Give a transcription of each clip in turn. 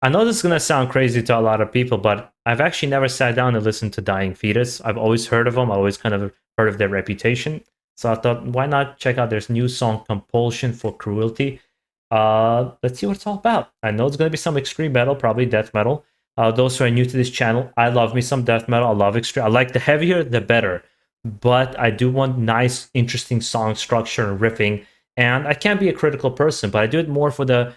I know this is gonna sound crazy to a lot of people, but I've actually never sat down and listened to Dying Fetus. I've always heard of them. I always kind of heard of their reputation. So I thought, why not check out their new song "Compulsion" for Cruelty? Let's see what it's all about. I know it's gonna be some extreme metal, probably death metal. Those who are new to this channel, I love me some death metal. I love extreme. I like the heavier, the better. But I do want nice, interesting song structure and riffing. And I can't be a critical person, but I do it more for the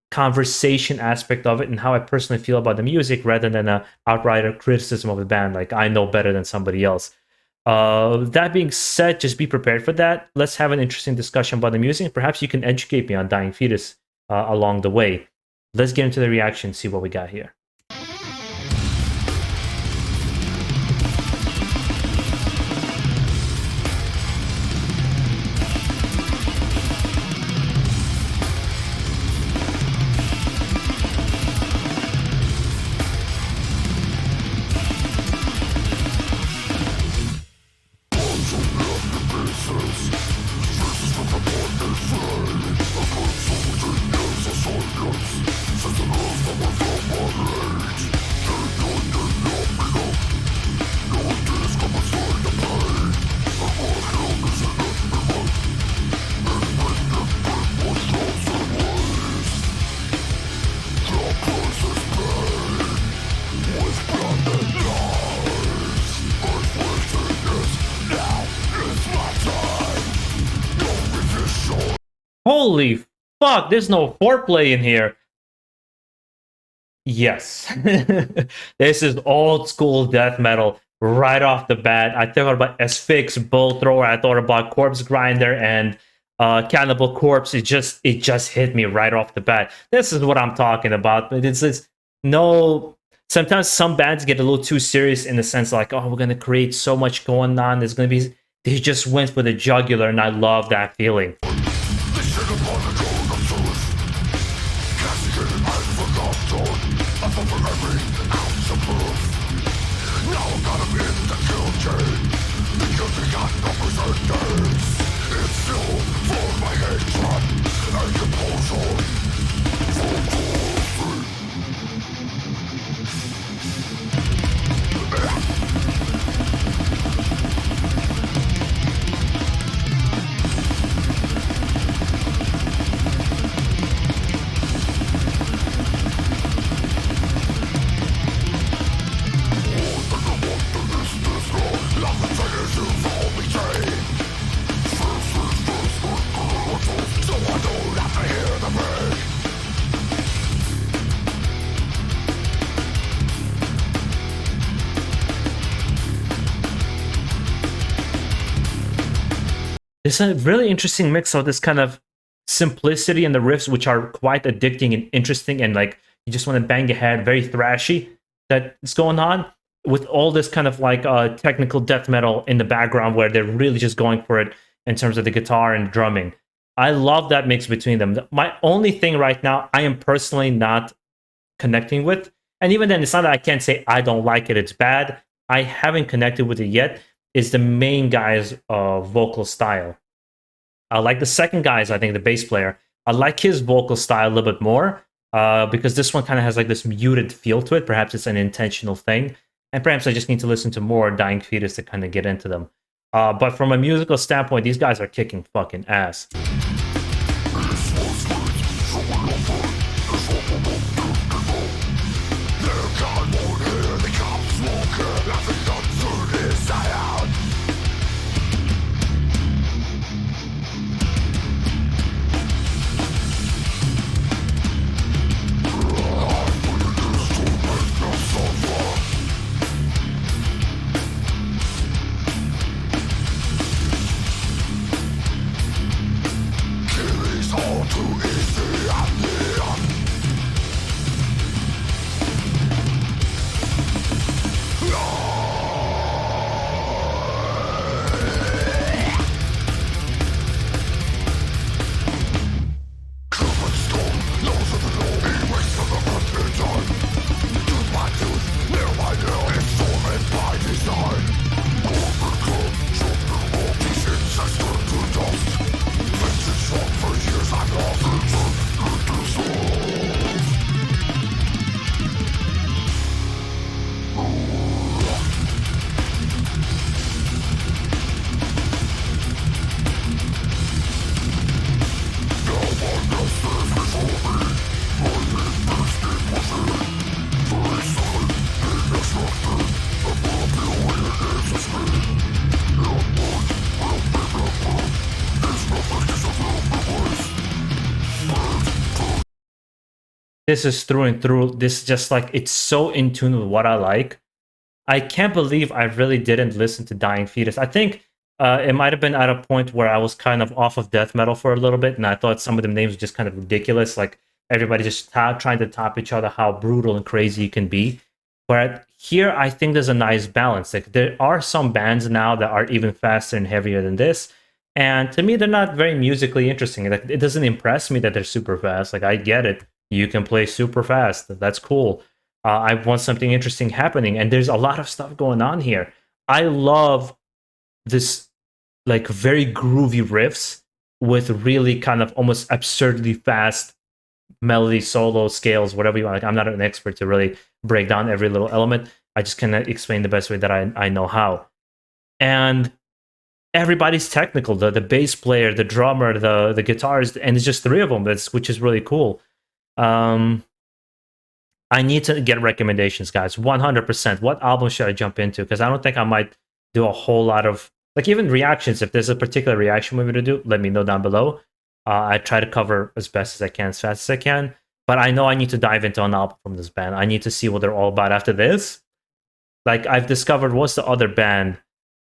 conversation aspect of it and how I personally feel about the music rather than a outright criticism of the band. Like I know better than somebody else. That being said, just be prepared for that. Let's have an interesting discussion about the music. Perhaps you can educate me on Dying Fetus along the way. Let's get into the reaction, see what we got here. Holy fuck, there's no foreplay in here. Yes. This is old school death metal right off the bat. I thought about Asphyx, Bow Thrower, I thought about Corpse Grinder and Cannibal Corpse. It just hit me right off the bat. This is what I'm talking about. But it's no, sometimes some bands get a little too serious in the sense like, oh, we're gonna create so much going on. There's gonna be, they just went for the jugular, and I love that feeling. It's a really interesting mix of this kind of simplicity in the riffs, which are quite addicting and interesting, and like you just want to bang your head, very thrashy that's going on, with all this kind of like technical death metal in the background where they're really just going for it in terms of the guitar and drumming. I love that mix between them. My only thing right now, I am personally not connecting with, and even then, it's not that I can't say I don't like it, it's bad. I haven't connected with it yet, is the main guy's vocal style. I like the second guy's, I think, the bass player. I like his vocal style a little bit more because this one kind of has like this muted feel to it. Perhaps it's an intentional thing. And perhaps I just need to listen to more Dying Fetus to kind of get into them. But from a musical standpoint, these guys are kicking fucking ass. this is through and through. This is just like, it's so in tune with what I like. I can't believe I really didn't listen to Dying Fetus. I think it might have been at a point where I was kind of off of death metal for a little bit, and I thought some of the names were just kind of ridiculous. Like everybody just trying to top each other, how brutal and crazy you can be. But here, I think there's a nice balance. Like there are some bands now that are even faster and heavier than this, and to me, they're not very musically interesting. Like it doesn't impress me that they're super fast. Like I get it, you can play super fast. That's cool. I want something interesting happening, and there's a lot of stuff going on here. I love this like very groovy riffs with really kind of almost absurdly fast melody, solo scales, whatever you want. Like I'm not an expert to really break down every little element. I just can explain the best way that I know how. And everybody's technical. The bass player, the drummer, the guitarist, and it's just three of them. Which is really cool. I need to get recommendations, guys. 100%. What album should I jump into? Because I don't think I might do a whole lot of like even reactions. If there's a particular reaction movie to do, let me know down below. I try to cover as best as I can, as fast as I can. But I know I need to dive into an album from this band. I need to see what they're all about after this. Like I've discovered, what's the other band?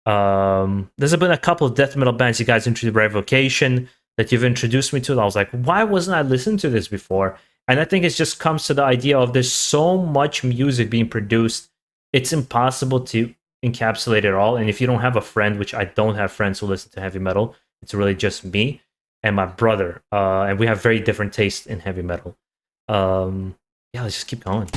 There's been a couple of death metal bands you guys introduced, Revocation, that you've introduced me to. And I was like, why wasn't I listening to this before? And I think it just comes to the idea of there's so much music being produced, it's impossible to encapsulate it all. And if you don't have a friend, which I don't have friends who listen to heavy metal, it's really just me and my brother. And we have very different tastes in heavy metal. Yeah, let's just keep going.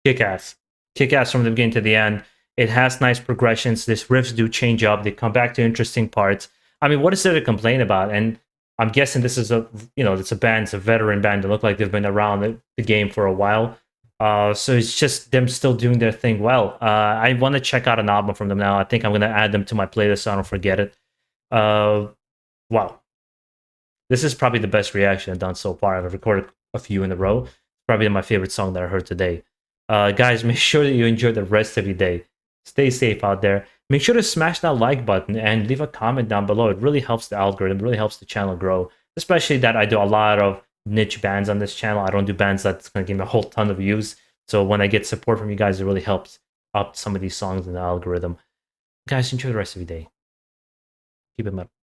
Kick-ass. Kick-ass from the beginning to the end. It has nice progressions. These riffs do change up. They come back to interesting parts. I mean, what is there to complain about? And I'm guessing this is it's a band, it's a veteran band. They look like they've been around the game for a while. So it's just them still doing their thing well. I want to check out an album from them now. I think I'm going to add them to my playlist so I don't forget it. Wow. This is probably the best reaction I've done so far. I've recorded a few in a row. It's probably my favorite song that I heard today. Guys, make sure that you enjoy the rest of your day. Stay safe out there. Make sure to smash that like button and leave a comment down below. It really helps the algorithm, it really helps the channel grow. Especially that I do a lot of niche bands on this channel. I don't do bands that's going to give me a whole ton of views. So when I get support from you guys, it really helps up some of these songs in the algorithm. Guys, enjoy the rest of your day. Keep it metal.